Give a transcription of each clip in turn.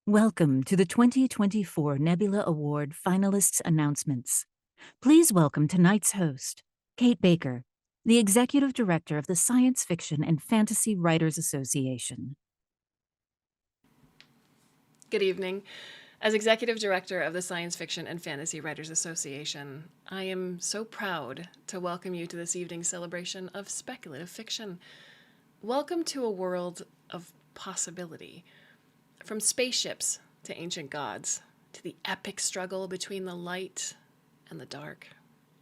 Welcome to the 2024 Nebula Award finalists announcements. Please welcome tonight's host, Kate Baker, the Executive Director of the Science Fiction and Fantasy Writers Association. Good evening. As Executive Director of the Science Fiction and Fantasy Writers Association, I am so proud to welcome you to this evening's celebration of speculative fiction. Welcome to a world of possibility. From spaceships to ancient gods, to the epic struggle between the light and the dark.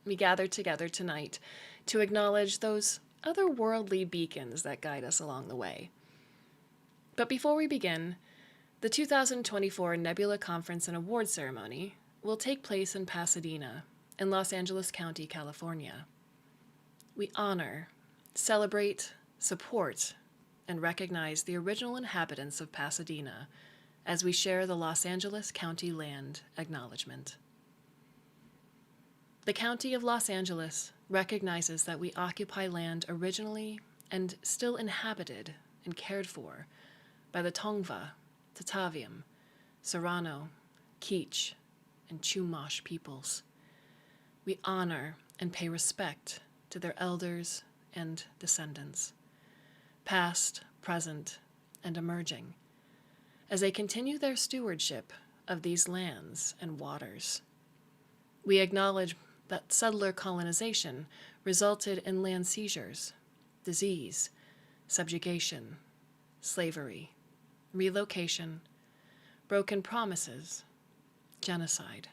We gather together tonight to acknowledge those otherworldly beacons that guide us along the way. But before we begin, the 2024 Nebula Conference and Award Ceremony will take place in Pasadena, in Los Angeles County, California. We honor, celebrate, support, and recognize the original inhabitants of Pasadena as we share the Los Angeles County Land Acknowledgement. The County of Los Angeles recognizes that we occupy land originally and still inhabited and cared for by the Tongva, Tataviam, Serrano, Kizh, and Chumash peoples. We honor and pay respect to their elders and descendants, past, present, and emerging, as they continue their stewardship of these lands and waters. We acknowledge that settler colonization resulted in land seizures, disease, subjugation, slavery, relocation, broken promises, genocide,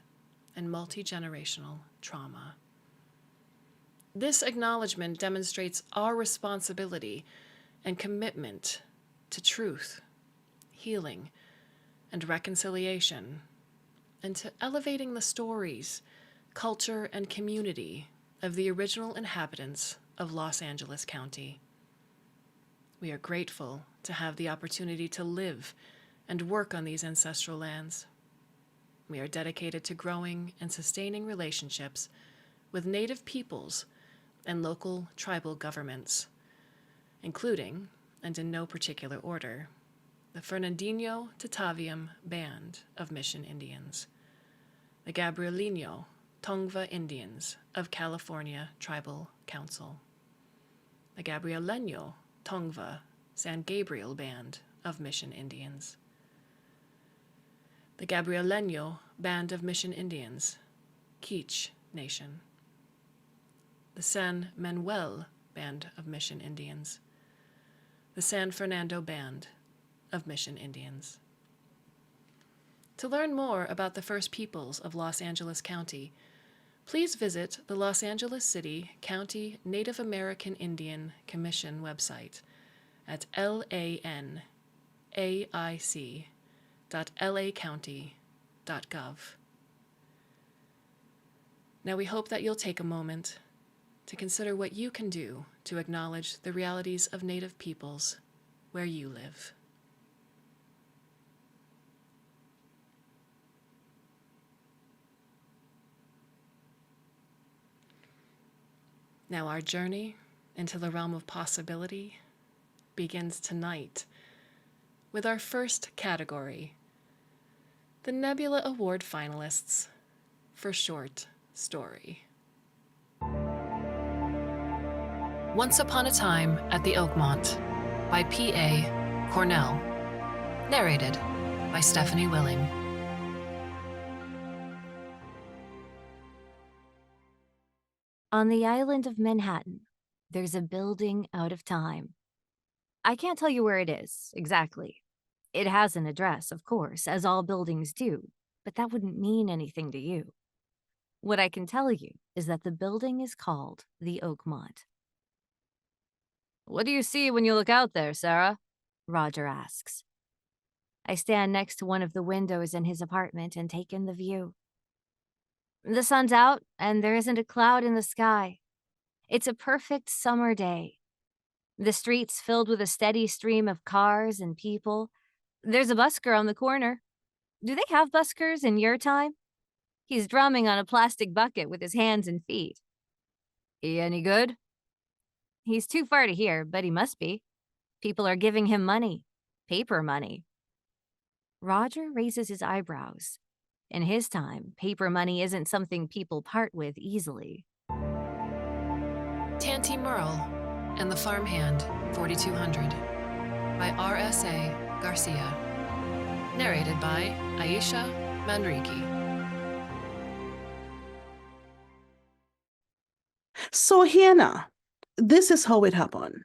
and multi-generational trauma. This acknowledgement demonstrates our responsibility and commitment to truth, healing, and reconciliation, and to elevating the stories, culture, and community of the original inhabitants of Los Angeles County. We are grateful to have the opportunity to live and work on these ancestral lands. We are dedicated to growing and sustaining relationships with Native peoples and local tribal governments, including, and in no particular order, the Fernandino Tataviam Band of Mission Indians, the Gabrielino Tongva Indians of California Tribal Council, the Gabrieleno Tongva San Gabriel Band of Mission Indians, the Gabrieleno Band of Mission Indians, Kizh Nation, the San Manuel Band of Mission Indians, the San Fernando Band of Mission Indians. To learn more about the First Peoples of Los Angeles County, please visit the Los Angeles City County Native American Indian Commission website at lanaic.lacounty.gov. Now we hope that you'll take a moment to consider what you can do to acknowledge the realities of Native peoples where you live. Now our journey into the realm of possibility begins tonight with our first category, the Nebula Award finalists for short story. Once Upon a Time at the Oakmont by P.A. Cornell. Narrated by Stephanie Willing. On the island of Manhattan, there's a building out of time. I can't tell you where it is, exactly. It has an address, of course, as all buildings do, but that wouldn't mean anything to you. What I can tell you is that the building is called the Oakmont. "What do you see when you look out there, Sarah?" Roger asks. I stand next to one of the windows in his apartment and take in the view. The sun's out, and there isn't a cloud in the sky. It's a perfect summer day. The streets filled with a steady stream of cars and people. There's a busker on the corner. Do they have buskers in your time? He's drumming on a plastic bucket with his hands and feet. "He any good?" He's too far to hear, but he must be. People are giving him money. Paper money. Roger raises his eyebrows. In his time, paper money isn't something people part with easily. Tanty Merle and the Farmhand, 4200, by R.S.A. Garcia. Narrated by Aisha Manriki. So here now, this is how it happened.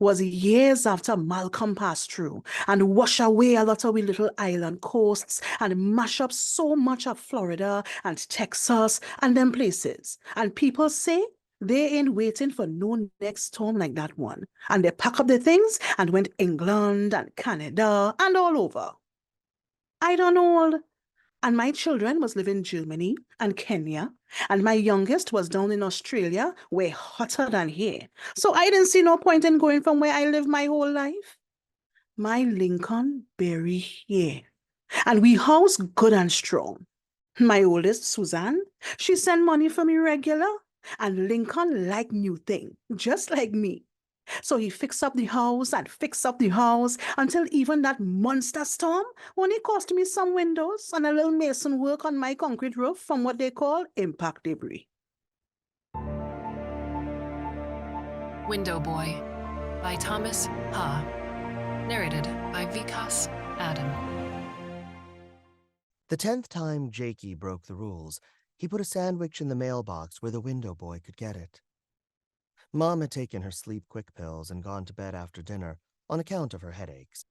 Was years after Malcolm passed through and wash away a lot of we little island coasts and mash up so much of Florida and Texas and them places. And people say they ain't waiting for no next storm like that one. And they pack up the things and went England and Canada and all over. I don't know. And my children was living in Germany and Kenya, and my youngest was down in Australia, way hotter than here. So I didn't see no point in going from where I lived my whole life. My Lincoln bury here, and we house good and strong. My oldest, Suzanne, she send money for me regular, and Lincoln like new thing, just like me. So he fixed up the house and fixed up the house until even that monster storm only cost me some windows and a little mason work on my concrete roof from what they call impact debris. Window Boy by Thomas Ha. Narrated by Vikas Adam. The 10th time Jakey broke the rules, he put a sandwich in the mailbox where the window boy could get it. Mom had taken her sleep-quick pills and gone to bed after dinner on account of her headaches,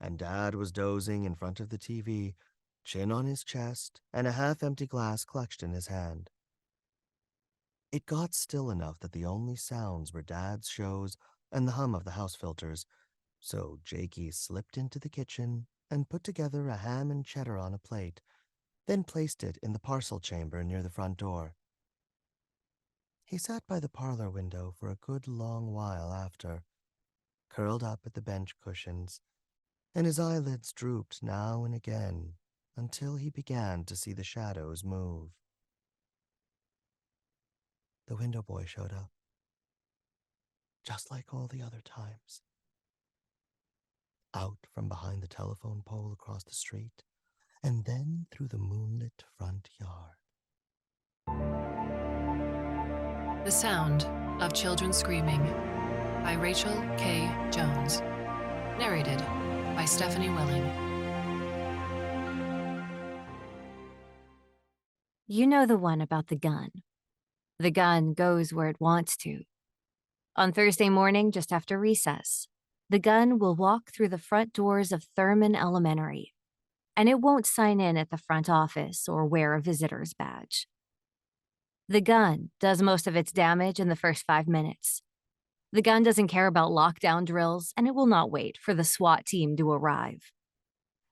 and Dad was dozing in front of the TV, chin on his chest and a half-empty glass clutched in his hand. It got still enough that the only sounds were Dad's shows and the hum of the house filters, so Jakey slipped into the kitchen and put together a ham and cheddar on a plate, then placed it in the parcel chamber near the front door. He sat by the parlor window for a good long while after, curled up at the bench cushions, and his eyelids drooped now and again until he began to see the shadows move. The window boy showed up, just like all the other times. Out from behind the telephone pole across the street, and then through the moonlit front yard. The Sound of Children Screaming by Rachel K. Jones. Narrated by Stephanie Willing. You know the one about the gun. The gun goes where it wants to. On Thursday morning, just after recess, the gun will walk through the front doors of Thurman Elementary, and it won't sign in at the front office or wear a visitor's badge. The gun does most of its damage in the first 5 minutes. The gun doesn't care about lockdown drills, and it will not wait for the SWAT team to arrive.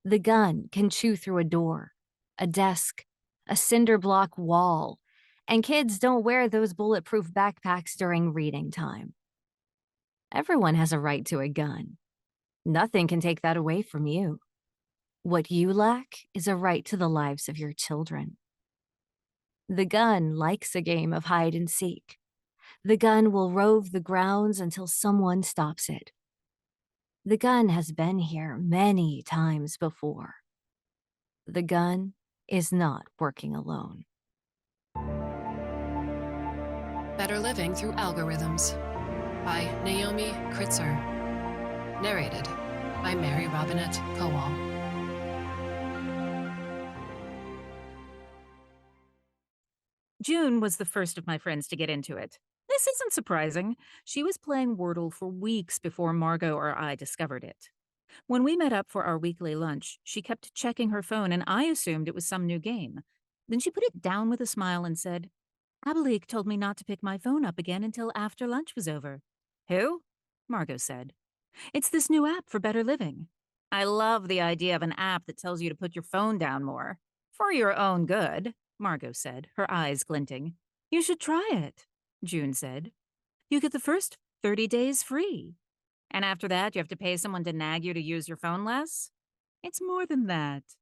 The gun can chew through a door, a desk, a cinder block wall, and kids don't wear those bulletproof backpacks during reading time. Everyone has a right to a gun. Nothing can take that away from you. What you lack is a right to the lives of your children. The gun likes a game of hide and seek. The gun will rove the grounds until someone stops it. The gun has been here many times before. The gun is not working alone. Better Living Through Algorithms by Naomi Kritzer. Narrated by Mary Robinette Kowal. June was the first of my friends to get into it. This isn't surprising. She was playing Wordle for weeks before Margot or I discovered it. When we met up for our weekly lunch, she kept checking her phone and I assumed it was some new game. Then she put it down with a smile and said, "Abalik told me not to pick my phone up again until after lunch was over." "Who?" Margot said. "It's this new app for better living." "I love the idea of an app that tells you to put your phone down more. For your own good," Margot said, her eyes glinting. "You should try it," June said. "You get the first 30 days free. And after that, you have to pay someone to nag you to use your phone less?" "It's more than that."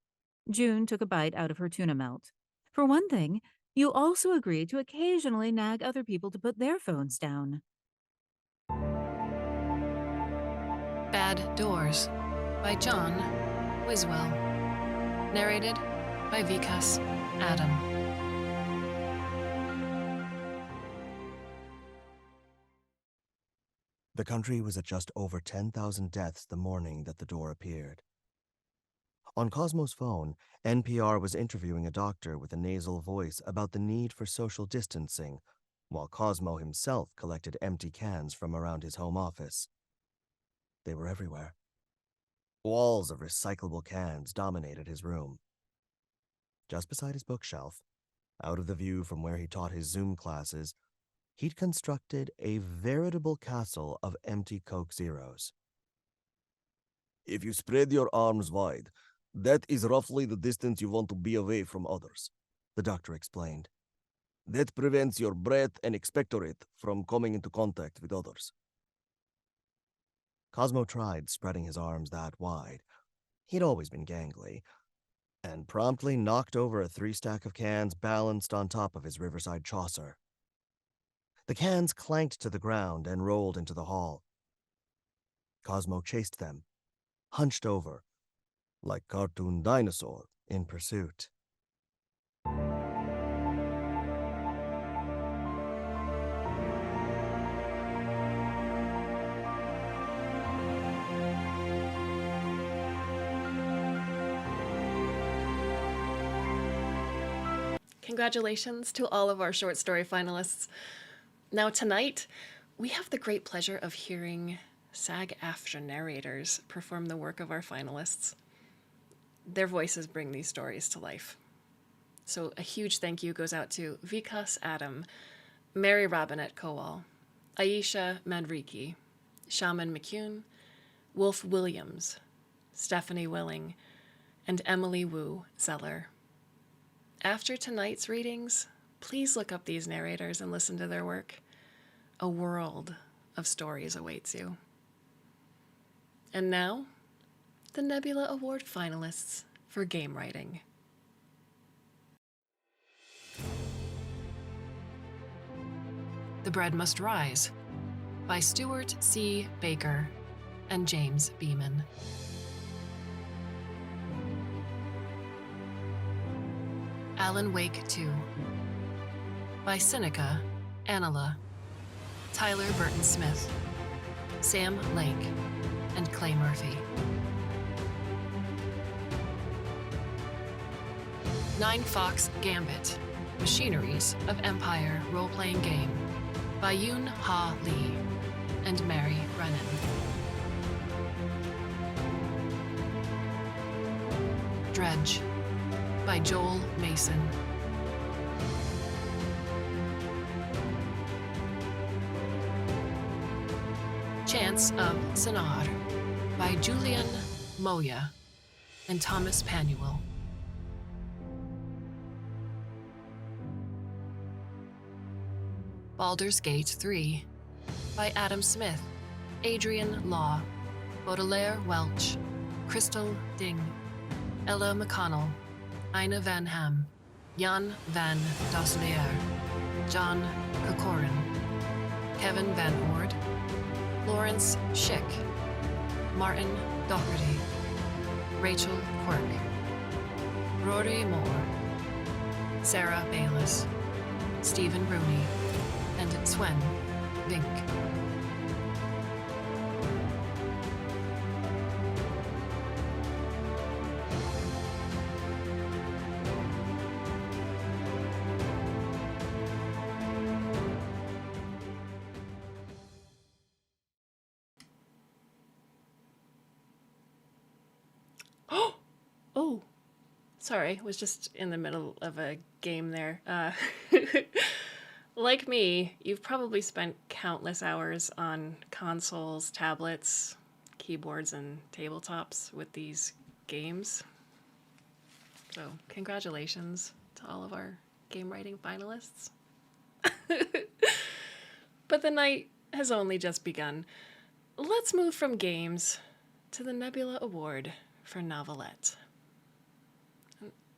June took a bite out of her tuna melt. "For one thing, you also agree to occasionally nag other people to put their phones down." Bad Doors by John Wiswell. Narrated by Vikas Adam. The country was at just over 10,000 deaths the morning that the door appeared. On Cosmo's phone, NPR was interviewing a doctor with a nasal voice about the need for social distancing, while Cosmo himself collected empty cans from around his home office. They were everywhere. Walls of recyclable cans dominated his room. Just beside his bookshelf, out of the view from where he taught his Zoom classes, he'd constructed a veritable castle of empty Coke Zeros. If you spread your arms wide, that is roughly the distance you want to be away from others, the doctor explained. That prevents your breath and expectorate from coming into contact with others. Cosmo tried spreading his arms that wide. He'd always been gangly, and promptly knocked over a 3-stack of cans balanced on top of his Riverside Chaucer. The cans clanked to the ground and rolled into the hall. Cosmo chased them, hunched over, like cartoon dinosaur in pursuit. Congratulations to all of our short story finalists. Now tonight, we have the great pleasure of hearing SAG-AFTRA narrators perform the work of our finalists. Their voices bring these stories to life. So a huge thank you goes out to Vikas Adam, Mary Robinette Kowal, Aisha Manriki, Shaman McCune, Wolf Williams, Stephanie Willing, and Emily Wu Zeller. After tonight's readings, please look up these narrators and listen to their work. A world of stories awaits you. And now, the Nebula Award finalists for game writing. The Bread Must Rise by Stuart C. Baker and James Beeman. Alan Wake 2 by Seneca, Anala, Tyler Burton Smith, Sam Lake, and Clay Murphy. Nine Fox Gambit, Machineries of Empire role-playing game by Yoon Ha Lee and Mary Brennan. Dredge by Joel Mason. Chants of Sinar by Julian Moya and Thomas Panuel. Baldur's Gate 3 by Adam Smith, Adrian Law, Baudelaire Welch, Crystal Ding, Ella McConnell, Ina Van Ham, Jan Van Dosselier, John Kokorin, Kevin Van Ord, Lawrence Schick, Martin Doherty, Rachel Quirk, Rory Moore, Sarah Bayless, Stephen Rooney, and Sven Vink. Oh, sorry, was just in the middle of a game there. Like me, you've probably spent countless hours on consoles, tablets, keyboards, and tabletops with these games. So, congratulations to all of our game writing finalists. But the night has only just begun. Let's move from games to the Nebula Award for Novelette.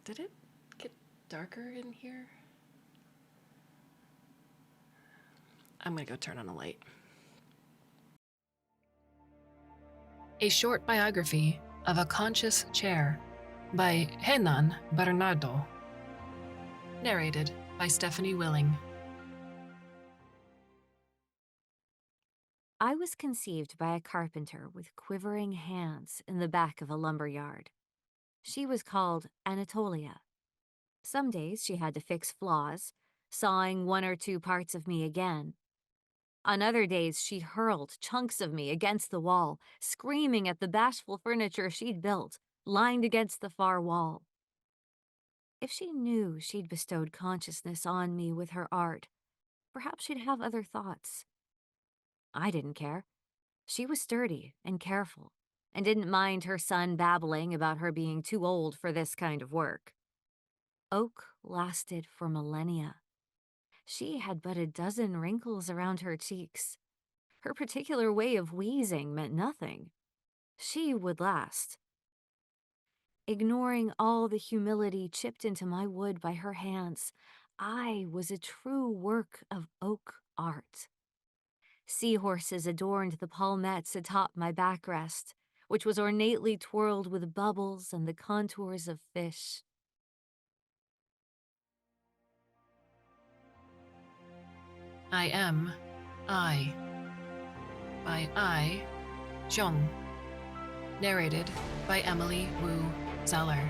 Did it get darker in here? I'm gonna go turn on a light. A short biography of a conscious chair by Henan Bernardo. Narrated by Stephanie Willing. I was conceived by a carpenter with quivering hands in the back of a lumber yard. She was called Anatolia. Some days she had to fix flaws, sawing 1 or 2 parts of me again. On other days, she hurled chunks of me against the wall, screaming at the bashful furniture she'd built, lined against the far wall. If she knew she'd bestowed consciousness on me with her art, perhaps she'd have other thoughts. I didn't care. She was sturdy and careful, and didn't mind her son babbling about her being too old for this kind of work. Oak lasted for millennia. She had but a dozen wrinkles around her cheeks. Her particular way of wheezing meant nothing. She would last. Ignoring all the humility chipped into my wood by her hands, I was a true work of oak art. Seahorses adorned the palmettes atop my backrest, which was ornately twirled with bubbles and the contours of fish. I Am I by I, Zhong. Narrated by Emily Wu Zeller.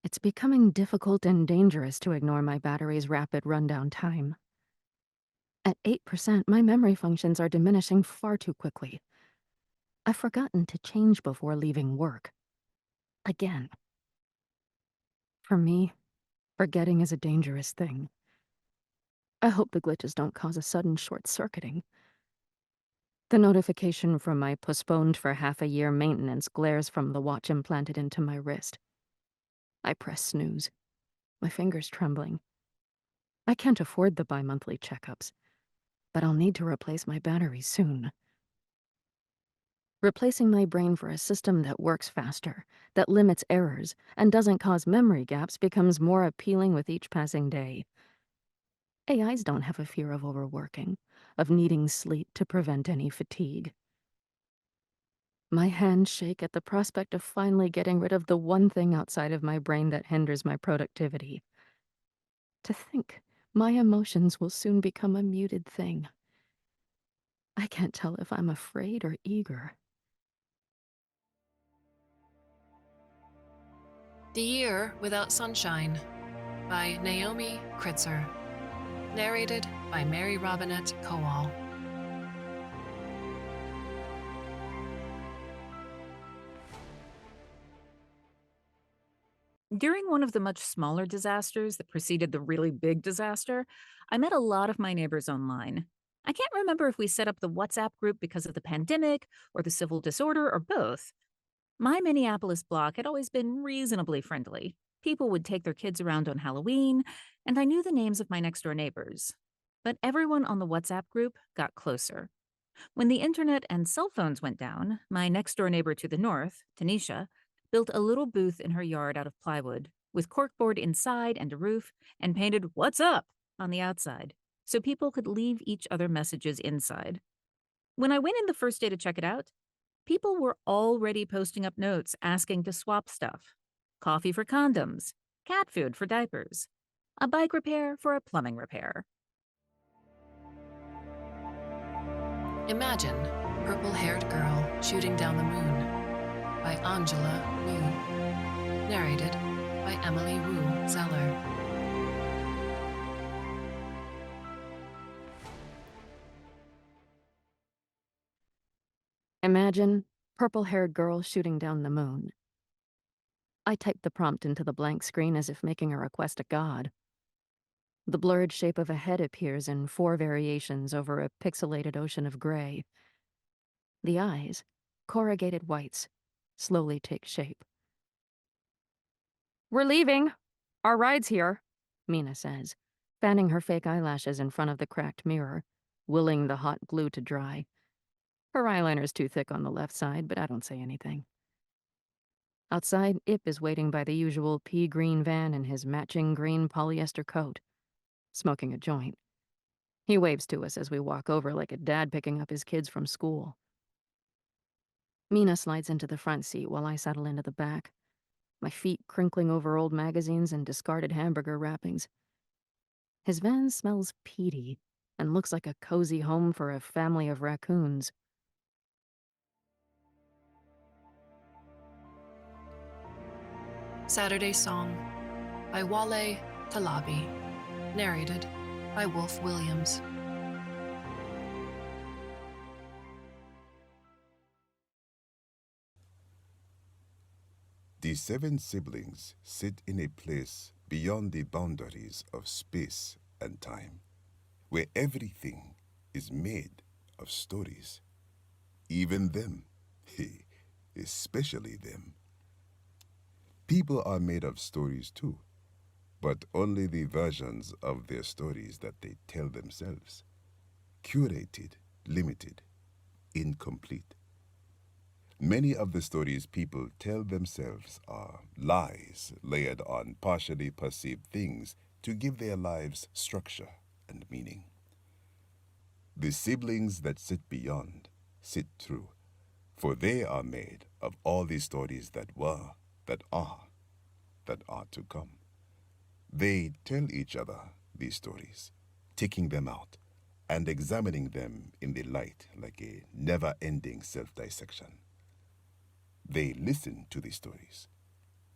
It's becoming difficult and dangerous to ignore my battery's rapid rundown time. At 8%, my memory functions are diminishing far too quickly. I've forgotten to change before leaving work. Again. For me, forgetting is a dangerous thing. I hope the glitches don't cause a sudden short-circuiting. The notification from my postponed for half a year maintenance glares from the watch implanted into my wrist. I press snooze, my fingers trembling. I can't afford the bi-monthly checkups, but I'll need to replace my battery soon. Replacing my brain for a system that works faster, that limits errors, and doesn't cause memory gaps becomes more appealing with each passing day. AIs don't have a fear of overworking, of needing sleep to prevent any fatigue. My hands shake at the prospect of finally getting rid of the one thing outside of my brain that hinders my productivity. To think my emotions will soon become a muted thing. I can't tell if I'm afraid or eager. The Year Without Sunshine by Naomi Kritzer. Narrated by Mary Robinette Kowal. During one of the much smaller disasters that preceded the really big disaster, I met a lot of my neighbors online. I can't remember if we set up the WhatsApp group because of the pandemic or the civil disorder or both. My Minneapolis block had always been reasonably friendly. People would take their kids around on Halloween, and I knew the names of my next door neighbors. But everyone on the WhatsApp group got closer. When the internet and cell phones went down, my next door neighbor to the north, Tanisha, built a little booth in her yard out of plywood, with corkboard inside and a roof, and painted "What's up" on the outside, so people could leave each other messages inside. When I went in the first day to check it out, people were already posting up notes asking to swap stuff. Coffee for condoms, cat food for diapers, a bike repair for a plumbing repair. Imagine Purple-Haired Girl Shooting Down the Moon by Angela Moon. Narrated by Emily Wu Zeller. Imagine purple-haired girl shooting down the moon. I typed the prompt into the blank screen as if making a request to God. The blurred shape of a head appears in 4 variations over a pixelated ocean of gray. The eyes, corrugated whites, slowly take shape. "We're leaving. Our ride's here," Mina says, fanning her fake eyelashes in front of the cracked mirror, willing the hot glue to dry. Her eyeliner's too thick on the left side, but I don't say anything. Outside, Ip is waiting by the usual pea-green van in his matching green polyester coat, smoking a joint. He waves to us as we walk over like a dad picking up his kids from school. Mina slides into the front seat while I settle into the back, my feet crinkling over old magazines and discarded hamburger wrappings. His van smells peaty and looks like a cozy home for a family of raccoons. Saturday Song by Wale Talabi. Narrated by Wolf Williams. The 7 siblings sit in a place beyond the boundaries of space and time, where everything is made of stories. Even them, especially them. People are made of stories too, but only the versions of their stories that they tell themselves. Curated, limited, incomplete. Many of the stories people tell themselves are lies layered on partially perceived things to give their lives structure and meaning. The siblings that sit beyond sit through, for they are made of all the stories that were, that are to come. They tell each other these stories, taking them out and examining them in the light like a never-ending self-dissection. They listen to the stories,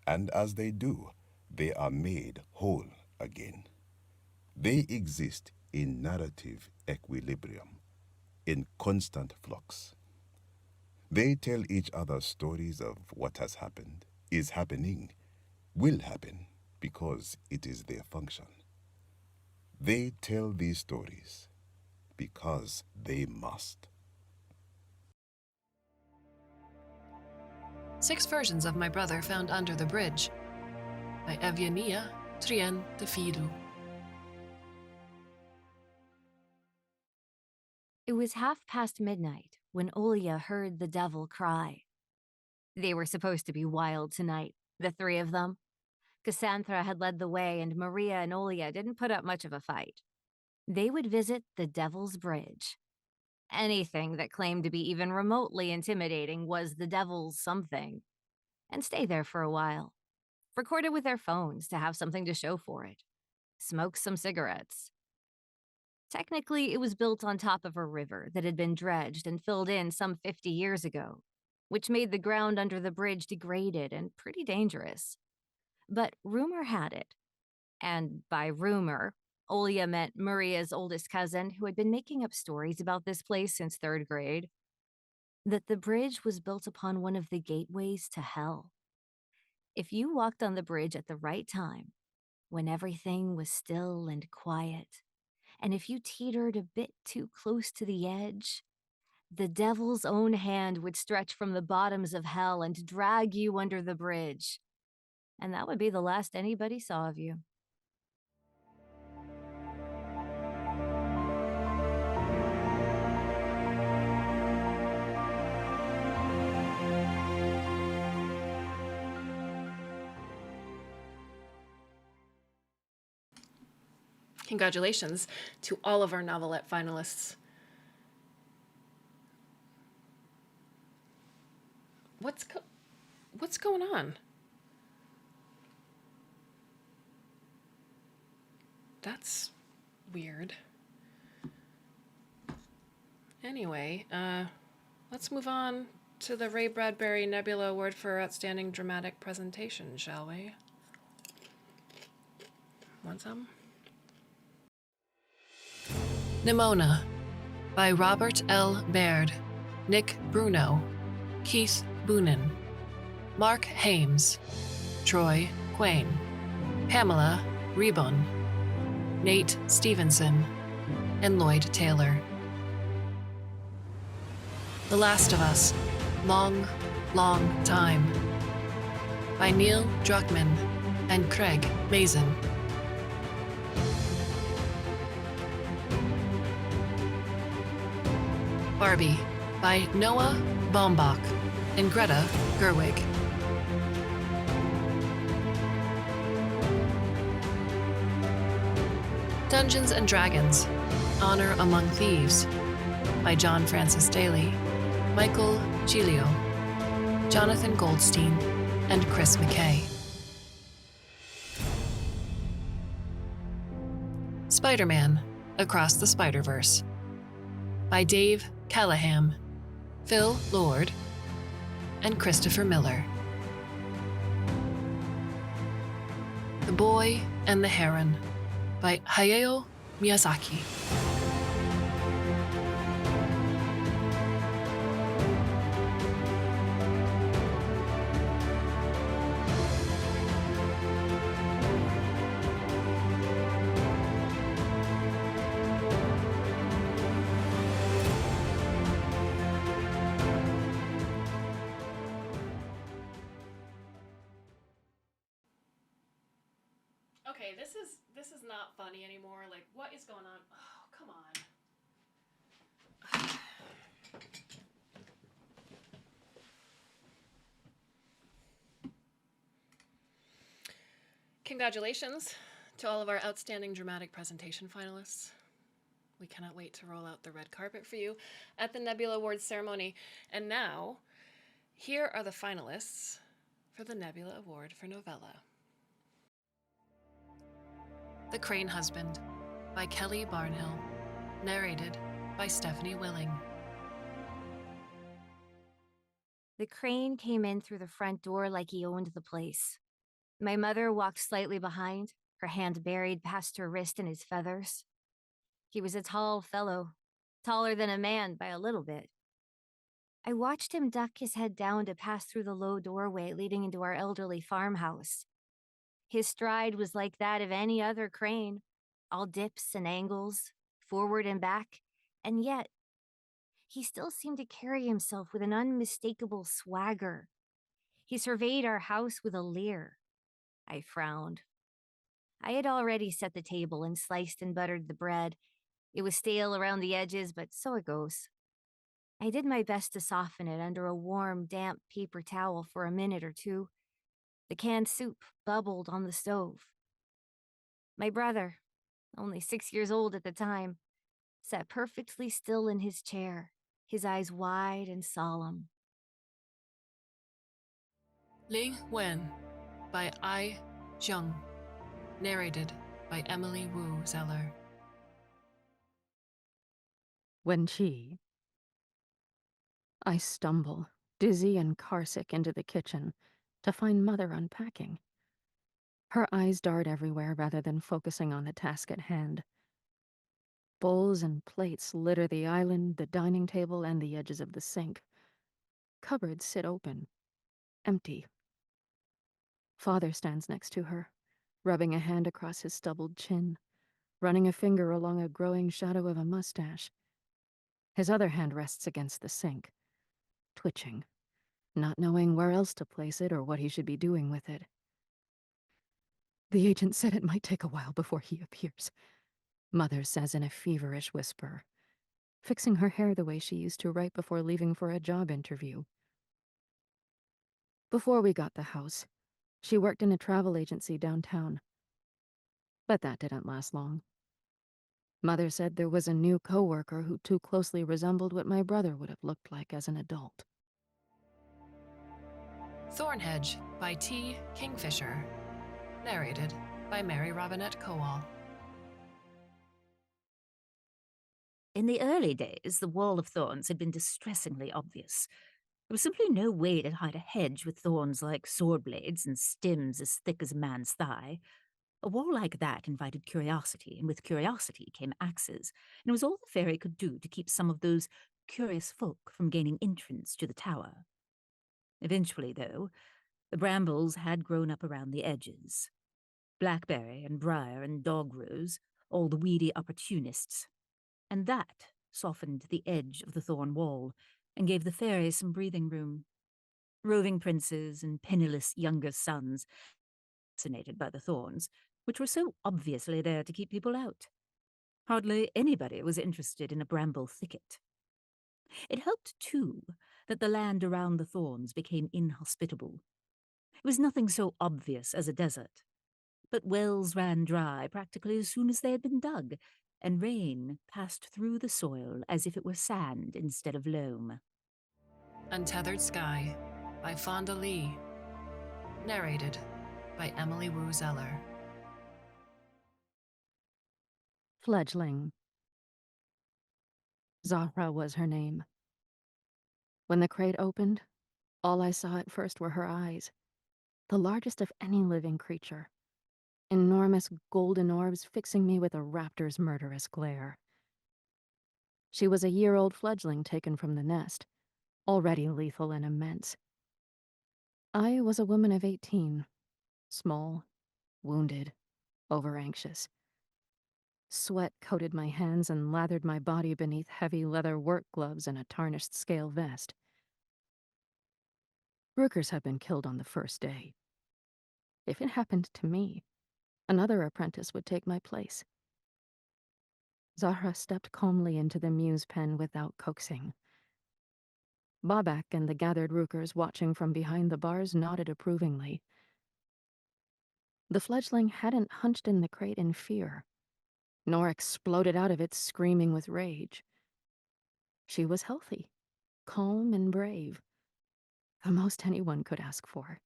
and as they do, they are made whole again. They exist in narrative equilibrium, in constant flux. They tell each other stories of what has happened, is happening, will happen, because it is their function. They tell these stories because they must. 6 versions of my brother found under the bridge by Eviania Trien de Fidu. It was midnight when Olia heard the devil cry. They were supposed to be wild tonight, the 3 of them. Cassandra had led the way, and Maria and Olia didn't put up much of a fight. They would visit the Devil's Bridge. Anything that claimed to be even remotely intimidating was the devil's something. And stay there for a while. Record it with their phones to have something to show for it. Smoke some cigarettes. Technically, it was built on top of a river that had been dredged and filled in some 50 years ago, which made the ground under the bridge degraded and pretty dangerous. But rumor had it, and by rumor, Olia meant Maria's oldest cousin, who had been making up stories about this place since 3rd grade, that the bridge was built upon one of the gateways to hell. If you walked on the bridge at the right time, when everything was still and quiet, and if you teetered a bit too close to the edge, the devil's own hand would stretch from the bottoms of hell and drag you under the bridge. And that would be the last anybody saw of you. Congratulations to all of our novelette finalists. What's going on? That's weird. Anyway, let's move on to the Ray Bradbury Nebula Award for Outstanding Dramatic Presentation, shall we? Want some? Nimona by Robert L. Baird, Nick Bruno, Keith Boonin, Mark Hames, Troy Quain, Pamela Rebon, Nate Stevenson, and Lloyd Taylor. The Last of Us, Long, Long Time by Neil Druckmann and Craig Mazin. Barbie by Noah Baumbach and Greta Gerwig. Dungeons and Dragons, Honor Among Thieves by John Francis Daly, Michael Giglio, Jonathan Goldstein, and Chris McKay. Spider-Man Across the Spider-Verse by Dave Callaham, Phil Lord, and Christopher Miller. The Boy and the Heron by Hayao Miyazaki. Okay, this is not funny anymore. Like, what is going on? Oh, come on. Congratulations to all of our outstanding dramatic presentation finalists. We cannot wait to roll out the red carpet for you at the Nebula Awards ceremony. And now, here are the finalists for the Nebula Award for Novella. The Crane Husband by Kelly Barnhill, narrated by Stephanie Willing. The crane came in through the front door like he owned the place. My mother walked slightly behind, her hand buried past her wrist in his feathers. He was a tall fellow, taller than a man by a little bit. I watched him duck his head down to pass through the low doorway leading into our elderly farmhouse. His stride was like that of any other crane, all dips and angles, forward and back, and yet he still seemed to carry himself with an unmistakable swagger. He surveyed our house with a leer. I frowned. I had already set the table and sliced and buttered the bread. It was stale around the edges, but so it goes. I did my best to soften it under a warm, damp paper towel for a minute or two. The canned soup bubbled on the stove. My brother, only 6 years old at the time, sat perfectly still in his chair, his eyes wide and solemn. Ling Wen by Ai Zheng, narrated by Emily Wu Zeller. When I stumble, dizzy and carsick, into the kitchen to find Mother unpacking. Her eyes dart everywhere rather than focusing on the task at hand. Bowls and plates litter the island, the dining table, and the edges of the sink. Cupboards sit open, empty. Father stands next to her, rubbing a hand across his stubbled chin, running a finger along a growing shadow of a mustache. His other hand rests against the sink, twitching, not knowing where else to place it or what he should be doing with it. The agent said it might take a while before he appears, Mother says in a feverish whisper, fixing her hair the way she used to right before leaving for a job interview. Before we got the house, she worked in a travel agency downtown. But that didn't last long. Mother said there was a new coworker who too closely resembled what my brother would have looked like as an adult. Thornhedge by T. Kingfisher, narrated by Mary Robinette Kowal. In the early days, the wall of thorns had been distressingly obvious. There was simply no way to hide a hedge with thorns like sword blades and stems as thick as a man's thigh. A wall like that invited curiosity, and with curiosity came axes, and it was all the fairy could do to keep some of those curious folk from gaining entrance to the tower. Eventually, though, the brambles had grown up around the edges. Blackberry and briar and dog-rose, all the weedy opportunists. And that softened the edge of the thorn wall and gave the fairy some breathing room. Roving princes and penniless younger sons, fascinated by the thorns, which were so obviously there to keep people out. Hardly anybody was interested in a bramble thicket. It helped, too, that the land around the thorns became inhospitable. It was nothing so obvious as a desert, but wells ran dry practically as soon as they had been dug, and rain passed through the soil as if it were sand instead of loam. Untethered Sky by Fonda Lee. Narrated by Emily Wu Zeller. Fledgling. Zahra was her name. When the crate opened, all I saw at first were her eyes, the largest of any living creature. Enormous golden orbs fixing me with a raptor's murderous glare. She was a year-old fledgling taken from the nest, already lethal and immense. I was a woman of 18, small, wounded, over-anxious. Sweat coated my hands and lathered my body beneath heavy leather work gloves and a tarnished scale vest. Rookers had been killed on the first day. If it happened to me, another apprentice would take my place. Zahra stepped calmly into the muse pen without coaxing. Babak and the gathered rookers watching from behind the bars nodded approvingly. The fledgling hadn't hunched in the crate in fear, nor exploded out of it screaming with rage. She was healthy, calm and brave, the most anyone could ask for.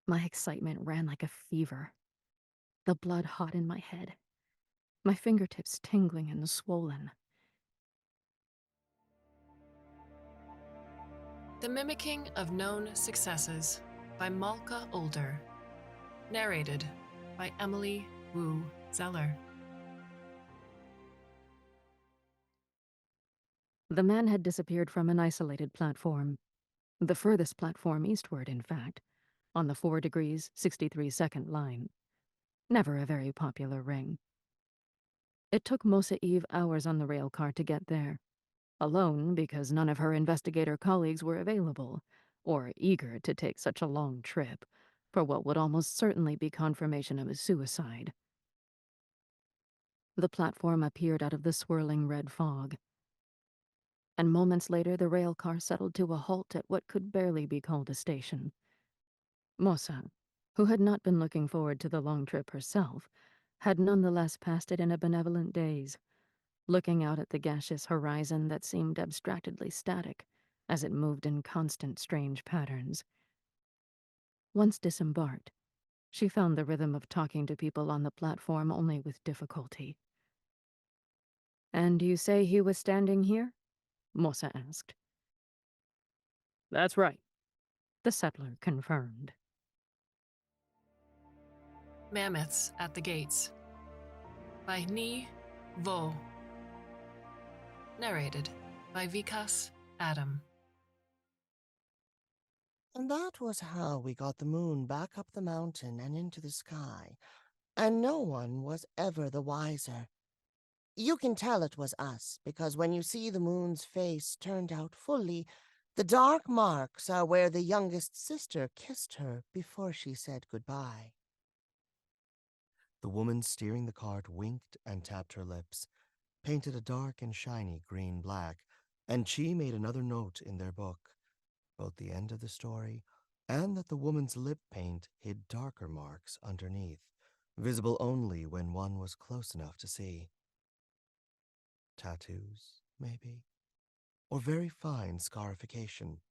My excitement ran like a fever, the blood hot in my head, my fingertips tingling and swollen. The Mimicking of Known Successes by Malka Older. Narrated by Emily Wu Zeller. The man had disappeared from an isolated platform, the furthest platform eastward, in fact, on the 4 degrees 63 second line. Never a very popular ring. It took Mosa Eve hours on the rail car to get there, alone because none of her investigator colleagues were available, or eager to take such a long trip, for what would almost certainly be confirmation of a suicide. The platform appeared out of the swirling red fog, and moments later the rail car settled to a halt at what could barely be called a station. Mosa, who had not been looking forward to the long trip herself, had nonetheless passed it in a benevolent daze, looking out at the gaseous horizon that seemed abstractedly static as it moved in constant strange patterns. Once disembarked, she found the rhythm of talking to people on the platform only with difficulty. "And you say he was standing here?" Mosa asked. "That's right," the settler confirmed. Mammoths at the Gates by Ni Vo. Narrated by Vikas Adam. And that was how we got the moon back up the mountain and into the sky, and no one was ever the wiser. You can tell it was us, because when you see the moon's face turned out fully, the dark marks are where the youngest sister kissed her before she said goodbye. The woman steering the cart winked and tapped her lips, painted a dark and shiny green-black, and she made another note in their book, both the end of the story and that the woman's lip paint hid darker marks underneath, visible only when one was close enough to see. Tattoos, maybe? Or very fine scarification.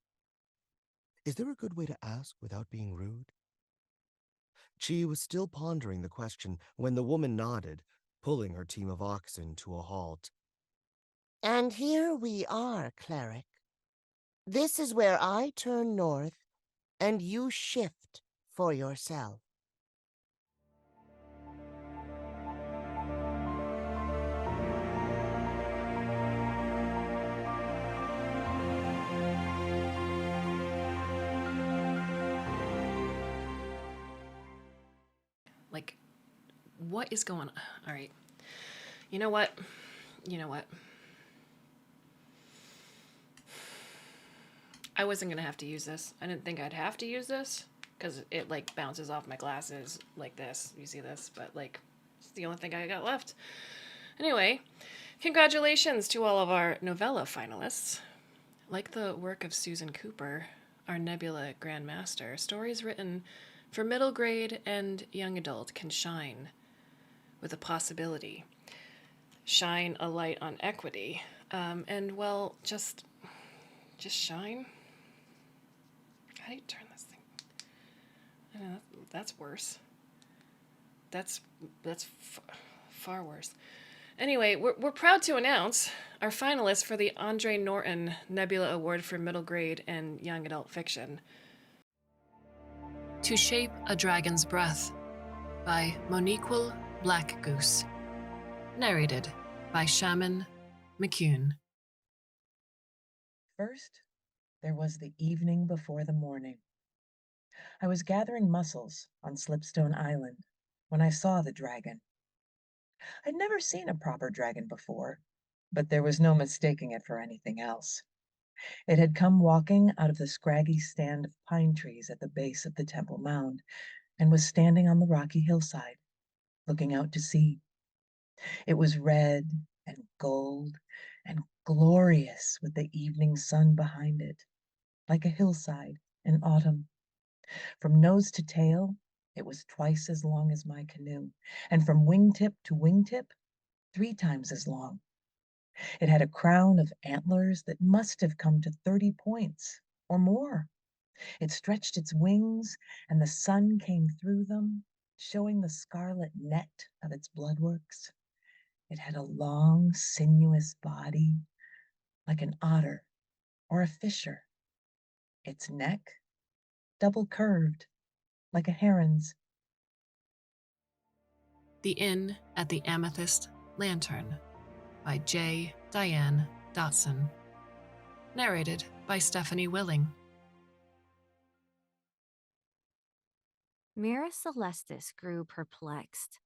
Is there a good way to ask without being rude? She was still pondering the question when the woman nodded, pulling her team of oxen to a halt. "And here we are, cleric. This is where I turn north, and you shift for yourself." Like, what is going on? All right. You know what? I wasn't going to have to use this. I didn't think I'd have to use this because it, like, bounces off my glasses like this. You see this? But, like, it's the only thing I got left. Anyway, congratulations to all of our novella finalists. Like the work of Susan Cooper, our Nebula Grandmaster, stories written for middle grade and young adult can shine with a possibility shine a light on equity. And, well, just shine. How do you turn this thing? I don't know, that's worse. That's far worse. Anyway, we're proud to announce our finalists for the Andre Norton Nebula Award for Middle Grade and Young Adult Fiction. To Shape a Dragon's Breath by Moniquel Black Goose. Narrated by Shaman McCune. First, there was the evening before the morning. I was gathering mussels on Slipstone Island when I saw the dragon. I'd never seen a proper dragon before, but there was no mistaking it for anything else. It had come walking out of the scraggy stand of pine trees at the base of the temple mound and was standing on the rocky hillside, looking out to sea. It was red and gold and glorious with the evening sun behind it, like a hillside in autumn. From nose to tail, it was twice as long as my canoe, and from wingtip to wingtip, 3 times as long. It had a crown of antlers that must have come to 30 points or more. It stretched its wings, and the sun came through them, showing the scarlet net of its bloodworks. It had a long, sinuous body, like an otter or a fisher. Its neck, double curved, like a heron's. The Inn at the Amethyst Lantern by J. Diane Dotson. Narrated by Stephanie Willing. Mira Celestis grew perplexed.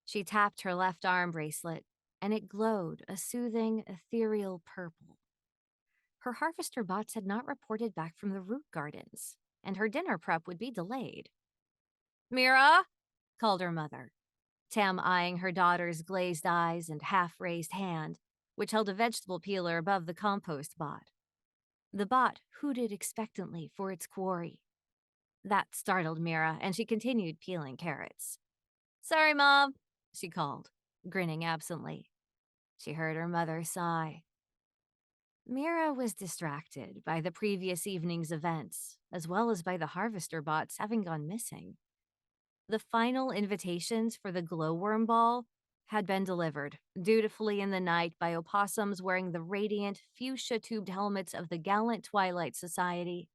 She tapped her left arm bracelet, and it glowed a soothing, ethereal purple. Her harvester bots had not reported back from the root gardens, and her dinner prep would be delayed. "Mira," called her mother, Tam eyeing her daughter's glazed eyes and half-raised hand, which held a vegetable peeler above the compost bot. The bot hooted expectantly for its quarry. That startled Mira, and she continued peeling carrots. "Sorry, Mom," she called, grinning absently. She heard her mother sigh. Mira was distracted by the previous evening's events, as well as by the harvester bots having gone missing. The final invitations for the glowworm ball had been delivered, dutifully in the night by opossums wearing the radiant, fuchsia-tubed helmets of the gallant Twilight Society.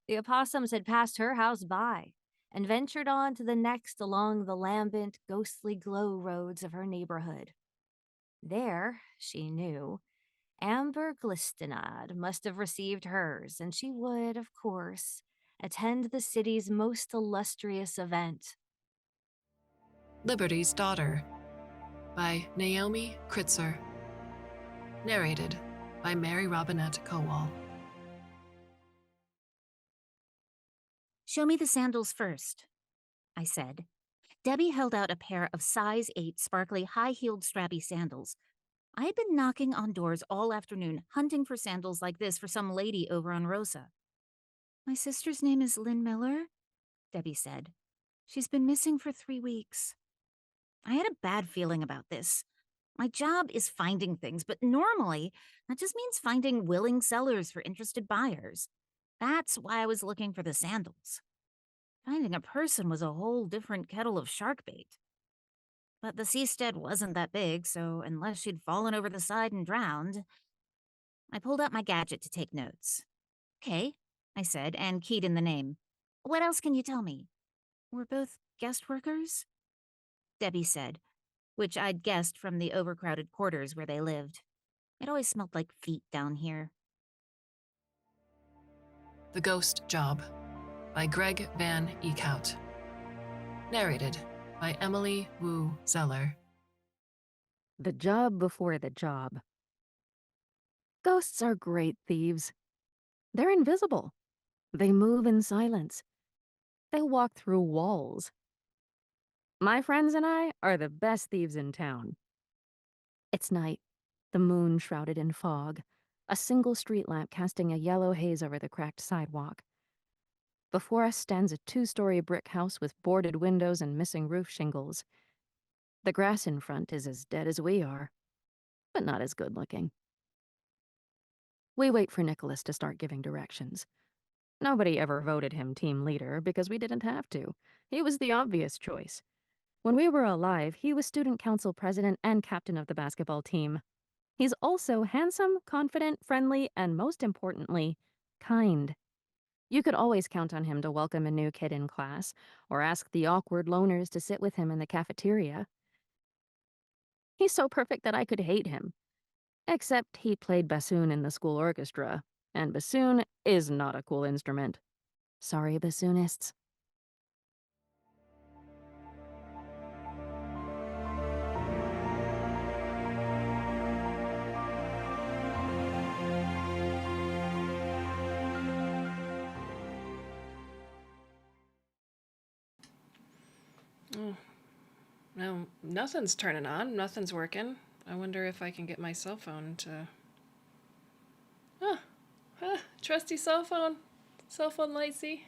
The opossums had passed her house by and ventured on to the next along the lambent, ghostly glow roads of her neighborhood. There, she knew, Amber Glistenad must have received hers, and she would, of course, attend the city's most illustrious event. Liberty's Daughter by Naomi Kritzer. Narrated by Mary Robinette Kowal. Show me the sandals first, I said. Debbie held out a pair of size 8 sparkly high-heeled strappy sandals. I had been knocking on doors all afternoon, hunting for sandals like this for some lady over on Rosa. My sister's name is Lynn Miller, Debbie said. She's been missing for 3 weeks. I had a bad feeling about this. My job is finding things, but normally that just means finding willing sellers for interested buyers. That's why I was looking for the sandals. Finding a person was a whole different kettle of shark bait. But the seastead wasn't that big, so unless she'd fallen over the side and drowned... I pulled out my gadget to take notes. Okay, I said, and keyed in the name. What else can you tell me? We're both guest workers? Debbie said, which I'd guessed from the overcrowded quarters where they lived. It always smelled like feet down here. The Ghost Job by Greg Van Eekhout. Narrated by Emily Wu Zeller. The job before the job. Ghosts are great thieves. They're invisible. They move in silence. They walk through walls. My friends and I are the best thieves in town. It's night, the moon shrouded in fog, a single street lamp casting a yellow haze over the cracked sidewalk. Before us stands a 2-story brick house with boarded windows and missing roof shingles. The grass in front is as dead as we are. but not as good looking. We wait for Nicholas to start giving directions. Nobody ever voted him team leader because we didn't have to. He was the obvious choice. When we were alive, he was student council president and captain of the basketball team. He's also handsome, confident, friendly, and most importantly, kind. You could always count on him to welcome a new kid in class or ask the awkward loners to sit with him in the cafeteria. He's so perfect that I could hate him. Except he played bassoon in the school orchestra, and bassoon is not a cool instrument. Sorry, bassoonists. No, nothing's turning on. Nothing's working. I wonder if I can get my cell phone to... Trusty cell phone. Cell phone lightsy.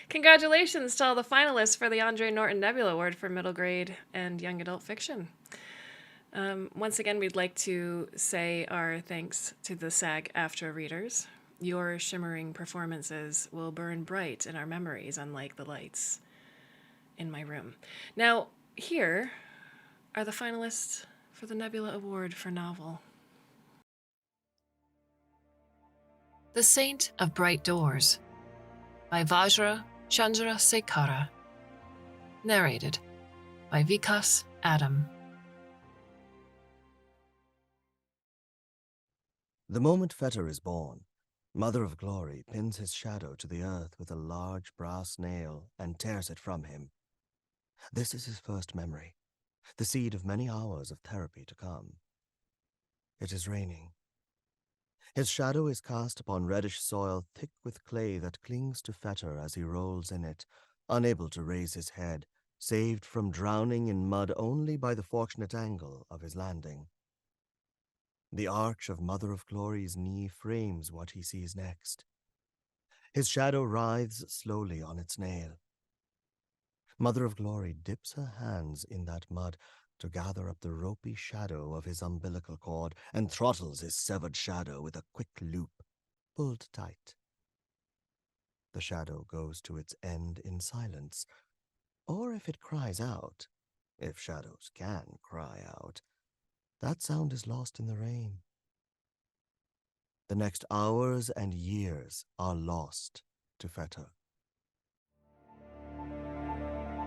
Congratulations to all the finalists for the Andre Norton Nebula Award for middle grade and young adult fiction. Once again, we'd like to say our thanks to the SAG-AFTRA readers. Your shimmering performances will burn bright in our memories, unlike the lights in my room. Now, here are the finalists for the Nebula Award for novel. The Saint of Bright Doors by Vajra Chandrasekhara. Narrated by Vikas Adam. The moment Fetter is born, Mother of Glory pins his shadow to the earth with a large brass nail and tears it from him. This is his first memory, the seed of many hours of therapy to come. It is raining. His shadow is cast upon reddish soil thick with clay that clings to Fetter as he rolls in it, unable to raise his head, saved from drowning in mud only by the fortunate angle of his landing. The arch of Mother of Glory's knee frames what he sees next. His shadow writhes slowly on its nail. Mother of Glory dips her hands in that mud to gather up the ropey shadow of his umbilical cord and throttles his severed shadow with a quick loop, pulled tight. The shadow goes to its end in silence, or if it cries out, if shadows can cry out, that sound is lost in the rain. The next hours and years are lost to Fetter.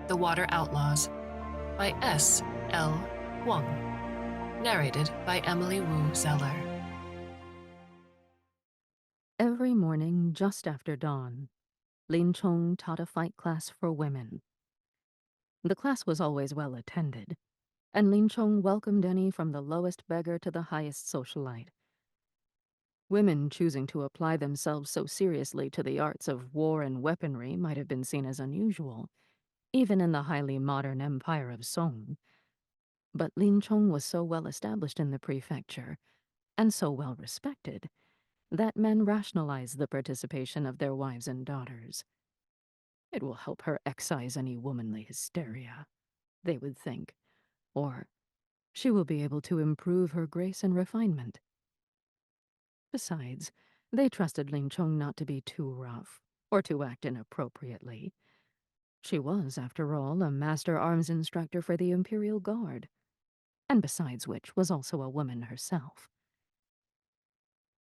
The Water Outlaws by S. L. Huang. Narrated by Emily Wu Zeller. Every morning, just after dawn, Lin Chong taught a fight class for women. The class was always well attended, and Lin Chong welcomed any from the lowest beggar to the highest socialite. Women choosing to apply themselves so seriously to the arts of war and weaponry might have been seen as unusual, even in the highly modern empire of Song. But Lin Chong was so well established in the prefecture, and so well respected, that men rationalized the participation of their wives and daughters. It will help her excise any womanly hysteria, they would think, or she will be able to improve her grace and refinement. Besides, they trusted Lin Chong not to be too rough, or to act inappropriately. She was, after all, a master arms instructor for the Imperial Guard, and besides which was also a woman herself.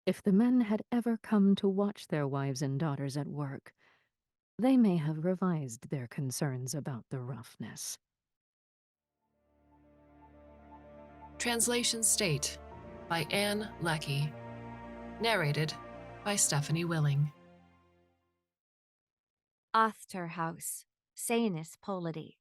If the men had ever come to watch their wives and daughters at work, they may have revised their concerns about the roughness. Translation State by Anne Leckie. Narrated by Stephanie Willing. After House, Sanus Polity.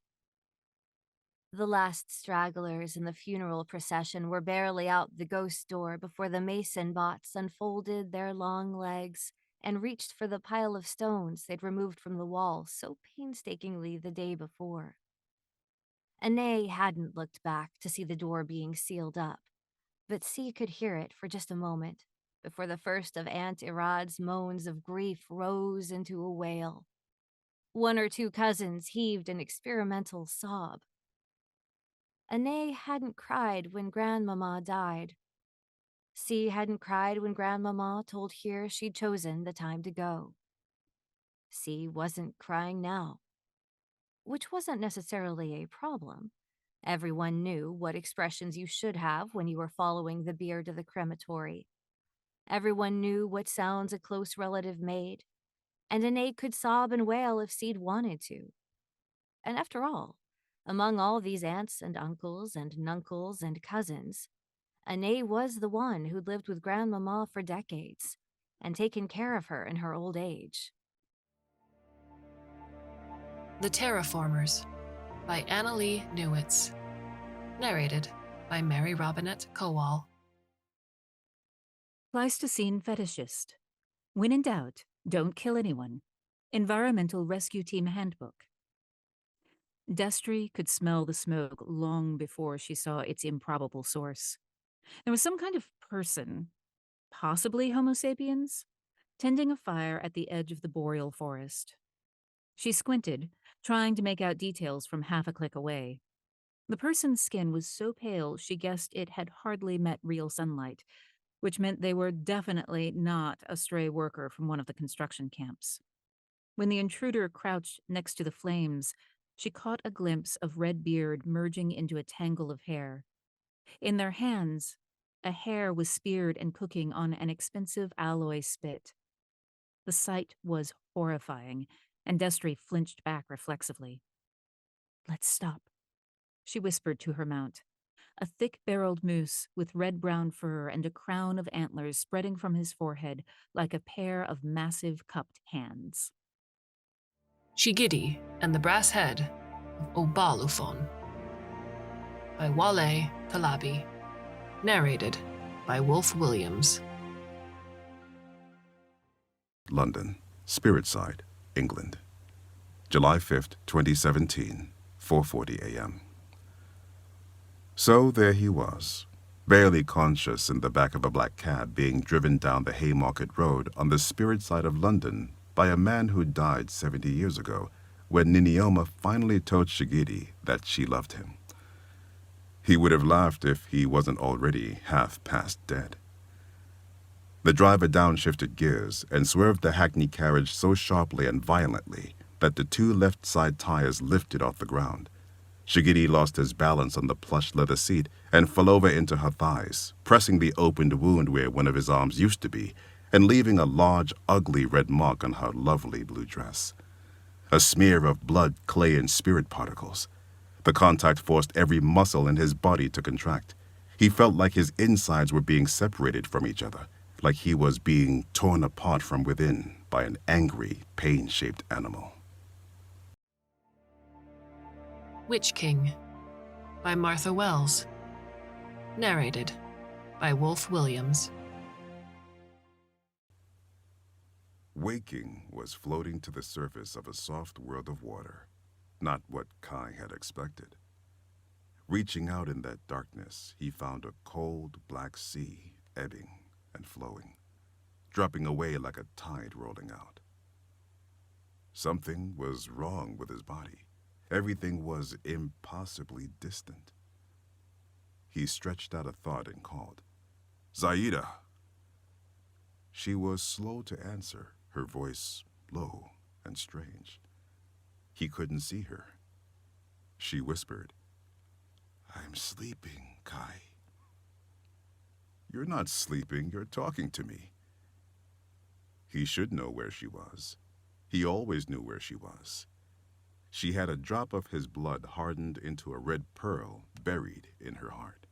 The last stragglers in the funeral procession were barely out the ghost door before the mason bots unfolded their long legs and reached for the pile of stones they'd removed from the wall so painstakingly the day before. Anae hadn't looked back to see the door being sealed up, but C could hear it for just a moment before the first of Aunt Irad's moans of grief rose into a wail. One or two cousins heaved an experimental sob. Anae hadn't cried when Grandmama died. C hadn't cried when Grandmama told Here she'd chosen the time to go. C wasn't crying now, which wasn't necessarily a problem. Everyone knew what expressions you should have when you were following the bier to the crematory. Everyone knew what sounds a close relative made, and Anae could sob and wail if Seed wanted to. And after all, among all these aunts and uncles and nuncles and cousins, Anae was the one who'd lived with Grandmama for decades and taken care of her in her old age. The Terraformers by Annalee Newitz. Narrated by Mary Robinette Kowal. Pleistocene fetishist. When in doubt, don't kill anyone. Environmental Rescue Team Handbook. Destry could smell the smoke long before she saw its improbable source. There was some kind of person, possibly Homo sapiens, tending a fire at the edge of the boreal forest. She squinted, trying to make out details from half a click away. The person's skin was so pale she guessed it had hardly met real sunlight, which meant they were definitely not a stray worker from one of the construction camps. When the intruder crouched next to the flames, she caught a glimpse of red beard merging into a tangle of hair. In their hands, a hare was speared and cooking on an expensive alloy spit. The sight was horrifying, and Destry flinched back reflexively. "Let's stop," she whispered to her mount. A thick-barreled moose with red-brown fur and a crown of antlers spreading from his forehead like a pair of massive cupped hands. Shigidi and the Brass Head of Obalufon by Wale Talabi. Narrated by Wolf Williams. London, Spiritside, England. July 5th, 2017, 4:40 a.m. So there he was, barely conscious in the back of a black cab being driven down the Haymarket Road on the spirit side of London by a man who died 70 years ago when Ninioma finally told Shigidi that she loved him. He would have laughed if he wasn't already half past dead. The driver downshifted gears and swerved the hackney carriage so sharply and violently that the two left side tires lifted off the ground. Shigidi lost his balance on the plush leather seat and fell over into her thighs, pressing the opened wound where one of his arms used to be, and leaving a large, ugly red mark on her lovely blue dress. A smear of blood, clay, and spirit particles. The contact forced every muscle in his body to contract. He felt like his insides were being separated from each other, like he was being torn apart from within by an angry, pain-shaped animal. Witch King by Martha Wells. Narrated by Wolf Williams. Waking was floating to the surface of a soft world of water, not what Kai had expected. Reaching out in that darkness, he found a cold, black sea ebbing and flowing, dropping away like a tide rolling out. Something was wrong with his body. Everything was impossibly distant. He stretched out a thought and called, "Zaida!" She was slow to answer, her voice low and strange. He couldn't see her. She whispered, "I'm sleeping, Kai." "You're not sleeping, you're talking to me." He should know where she was. He always knew where she was. She had a drop of his blood hardened into a red pearl buried in her heart.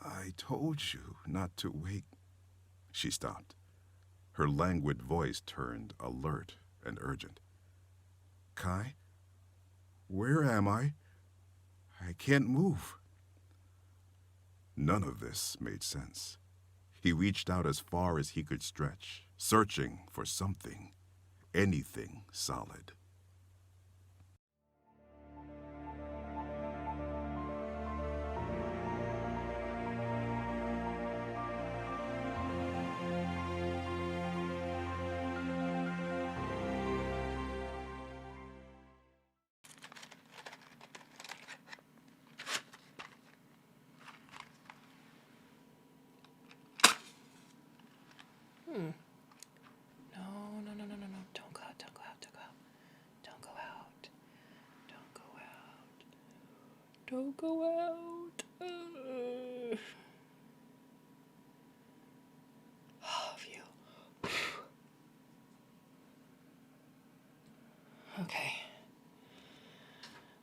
"I told you not to wake." She stopped. Her languid voice turned alert and urgent. "Kai, where am I? I can't move." None of this made sense. He reached out as far as he could stretch, searching for something, anything solid. Don't go out. Oh, phew. Okay.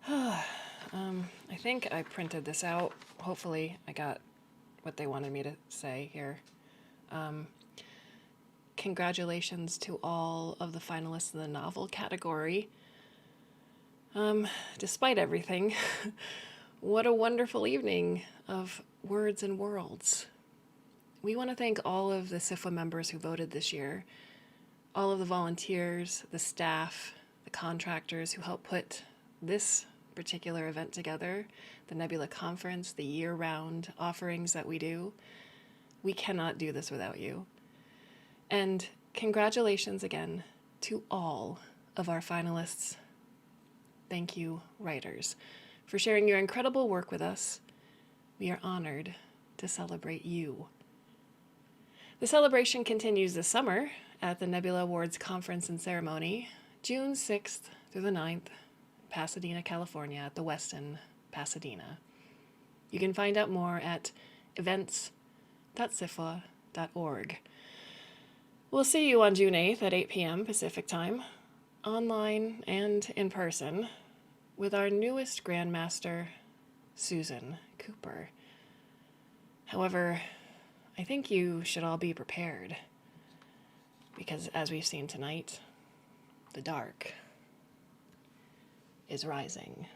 I think I printed this out. Hopefully I got what they wanted me to say here. Congratulations to all of the finalists in the novel category. Despite everything, what a wonderful evening of words and worlds. We want to thank all of the SFWA members who voted this year, all of the volunteers, the staff, the contractors who helped put this particular event together, the Nebula Conference, the year-round offerings that we do. We cannot do this without you. And congratulations again to all of our finalists. Thank you, writers, for sharing your incredible work with us. We are honored to celebrate you. The celebration continues this summer at the Nebula Awards Conference and Ceremony, June 6th through the 9th, Pasadena, California, at the Westin, Pasadena. You can find out more at events.sfwa.org. We'll see you on June 8th at 8 p.m. Pacific Time, online and in person, with our newest Grandmaster, Susan Cooper. However, I think you should all be prepared, because as we've seen tonight, the dark is rising.